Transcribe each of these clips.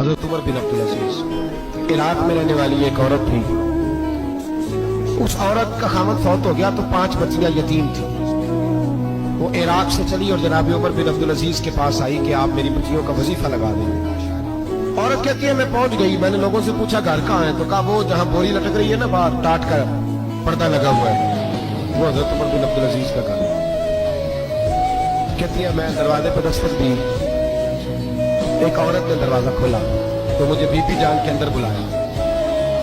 हजरत उमर बिन अब्दुल अजीज Iraq में रहने वाली एक औरत थी। उस औरत का खामद फौत हो गया तो 5 बच्चियां यतीम थी। वो इराक से चली और जनाब उमर बिन अब्दुल अजीज के पास आई कि आप मेरी बच्चियों का वजीफा लगा दें। औरत कहती है मैं पहुंच गई। मैंने लोगों से पूछा घर कहाँ है, तो कहा वो जहां बोरी लटक रही है ना बाहर टाट का पर्दा लगा हुआ है, वो हजरत उमर बिन अब्दुल अजीज का घर है। कहती है मैं दरवाजे पर दस्तक दी, एक औरत ने दरवाजा खोला तो मुझे बीबी जान के अंदर बुलाया।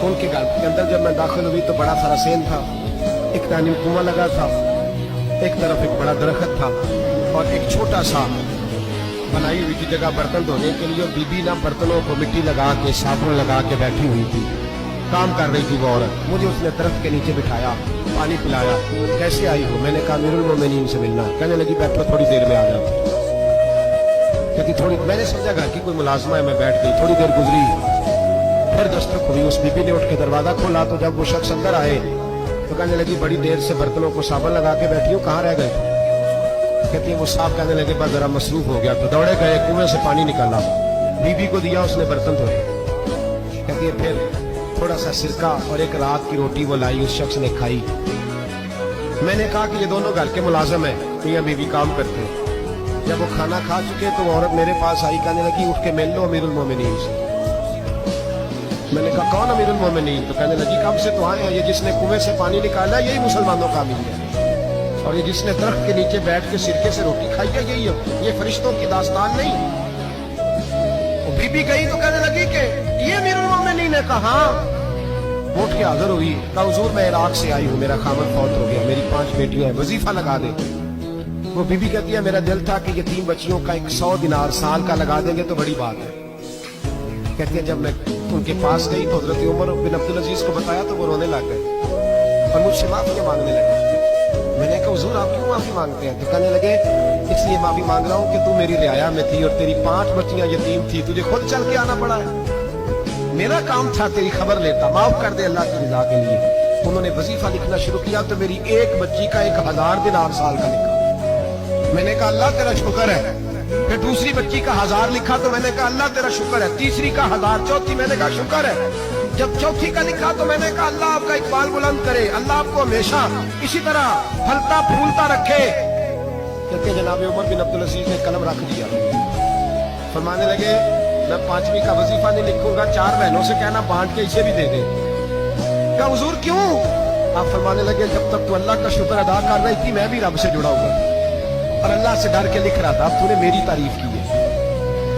उनके घर के अंदर जब मैं दाखिल हुई तो बड़ा सारा सेन था, एक दानी कुआं लगा था, एक तरफ एक बड़ा दरख्त था और एक छोटा सा बनाई हुई थी जगह बर्तन धोने के लिए। और बीबी ना बर्तनों को मिट्टी लगा के साबुन लगा के बैठी हुई थी, काम कर रही थी वो औरत। मुझे उसने दरख्त के नीचे बिठाया, पानी पिलाया। कैसे आई हो? मैंने कहा अमीरुल मोमिनीन से मिलना। कहने लगी बैठो थोड़ी देर में आ जाओ। क्योंकि थोड़ी मैंने समझा घर की कोई मुलाजमा है, मैं बैठ गई। थोड़ी देर गुजरी, फिर दस्तक हुई। उस बीबी ने उठ के दरवाजा खोला तो जब वो शख्स अंदर आए तो कहने लगी बड़ी देर से बर्तनों को साबुन लगा के बैठी हूँ, कहाँ रह गए? कहती है वो साहब कहने लगे बस जरा मसरूफ हो गया। तो दौड़े गए, कुएं से पानी निकाला, बीबी को दिया, उसने बर्तन धोए। कहती है फिर थोड़ा सा सिरका और एक रात की रोटी वो लाई, उस शख्स ने खाई। मैंने कहा कि ये दोनों घर के मुलाजिम है, मियां बीवी काम करते हैं। जब वो खाना खा चुके तो वो औरत मेरे पास आई, कहने लगी उठ के मिल लो अमीरुल मोमिनीन से। मैंने कहा कौन अमीरुल मोमिनीन? तो कहने लगी कब से तो आए हैं, ये जिसने कुएं से पानी निकाला यही मुसलमानों का अमीर है, और ये जिसने दरख्त के नीचे बैठ के सिरके से रोटी खाई है यही है, ये फरिश्तों की दास्तान नहीं। वो बीबी गई तो कहने लगी कि ये अमीरुल मोमिनीन है। कहा उठ के हाजिर हुई, कहा हुजूर मैं इराक से आई हूँ, मेरा खामद फौत हो गया, मेरी 5 बेटियां हैं, वजीफा लगा दे। वो बीबी कहती है मेरा दिल था कि ये 3 बच्चियों का 100 दिनार साल का लगा देंगे तो बड़ी बात है। कहती है जब मैं उनके पास गई तो हजरत उमर बिन अब्दुल अजीज को बताया तो वो रोने लग गए और मुझसे माफी मांगने लगे। मैंने कहा हुजूर आप क्यों माफी मांगते हैं? तो कहने लगे इसलिए माफी मांग रहा हूँ कि तू मेरी रियाया में थी और तेरी 5 बच्चियां यतीम थी, तुझे खुद चल के आना पड़ा है। मेरा काम था तेरी खबर लेता, माफ कर दे अल्लाह की रजा के लिए। उन्होंने वजीफा लिखना शुरू किया तो मेरी एक बच्ची का 1000 दिनार साल का लिखा। मैंने कहा अल्लाह तेरा शुक्र है। फिर दूसरी बच्ची का 1000 लिखा तो मैंने कहा अल्लाह तेरा शुक्र है। तीसरी का 1000, चौथी मैंने कहा शुक्र है। जब चौथी का लिखा तो मैंने कहा अल्लाह आपका इकबाल बुलंद करे, अल्लाह आपको हमेशा इसी तरह फलता फूलता रखे। कहते जनाब उमर बिन अब्दुल अजीज ने कलम रख दिया, फरमाने लगे मैं 5वीं का वजीफा नहीं लिखूंगा, 4 बहनों से कहना बांट के इसे भी दे दे। क्या हुजूर क्यों? आप फरमाने लगे जब तक तू अल्लाह का शुक्र अदा कर रही थी मैं भी रब से जुड़ा हुआ और अल्लाह से डर के लिख रहा था। अब तूने मेरी तारीफ की है,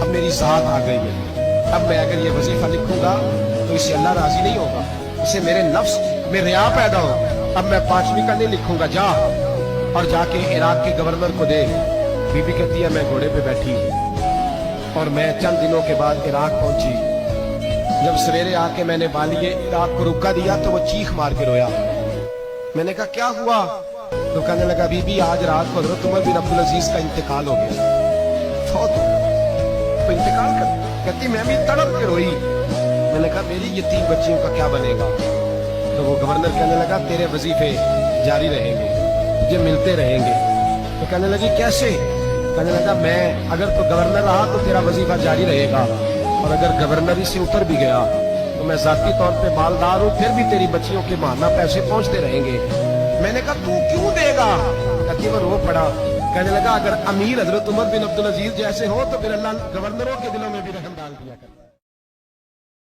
अब मेरी ज़ात आ गई है। अब मैं अगर ये वजीफा लिखूंगा तो इससे अल्लाह राजी नहीं होगा, इससे मेरे नफ्स में रिया पैदा हो। अब मैं 5वीं का नहीं लिखूंगा, जा और जाके इराक के गवर्नर को दे। बीबी कहती है मैं घोड़े पे बैठी और मैं चंद दिनों के बाद इराक पहुंची। जब सवेरे आके मैंने बालिए इराक को रुका दिया तो वो चीख मार के रोया। मैंने कहा क्या हुआ? तो कहने लगा बीबी आज रात को हजरत उमर बिन अब्दुल अजीज का इंतकाल हो गया, फौत तो इंतकाल कर। कहती मैं भी तड़प के रोई। मैंने कहा मेरी ये 3 बच्चियों का क्या बनेगा? तो वो गवर्नर कहने लगा तेरे वजीफे जारी रहेंगे, तुझे मिलते रहेंगे। तो कहने लगी कैसे? कहने लगा मैं अगर तो गवर्नर रहा तो तेरा वजीफा जारी रहेगा, और अगर गवर्नरी से उतर भी गया तो मैं जाती तौर पे मालदार हूँ, फिर भी तेरी बच्चियों के माना पैसे पहुंचते रहेंगे। मैंने कहा तू क्यों देगा? कहती वो रो पड़ा। कहने लगा अगर अमीर हजरत उमर बिन अब्दुल अजीज जैसे हो तो फिर अल्लाह गवर्नरों के दिलों में भी रहम डाल दिया कर।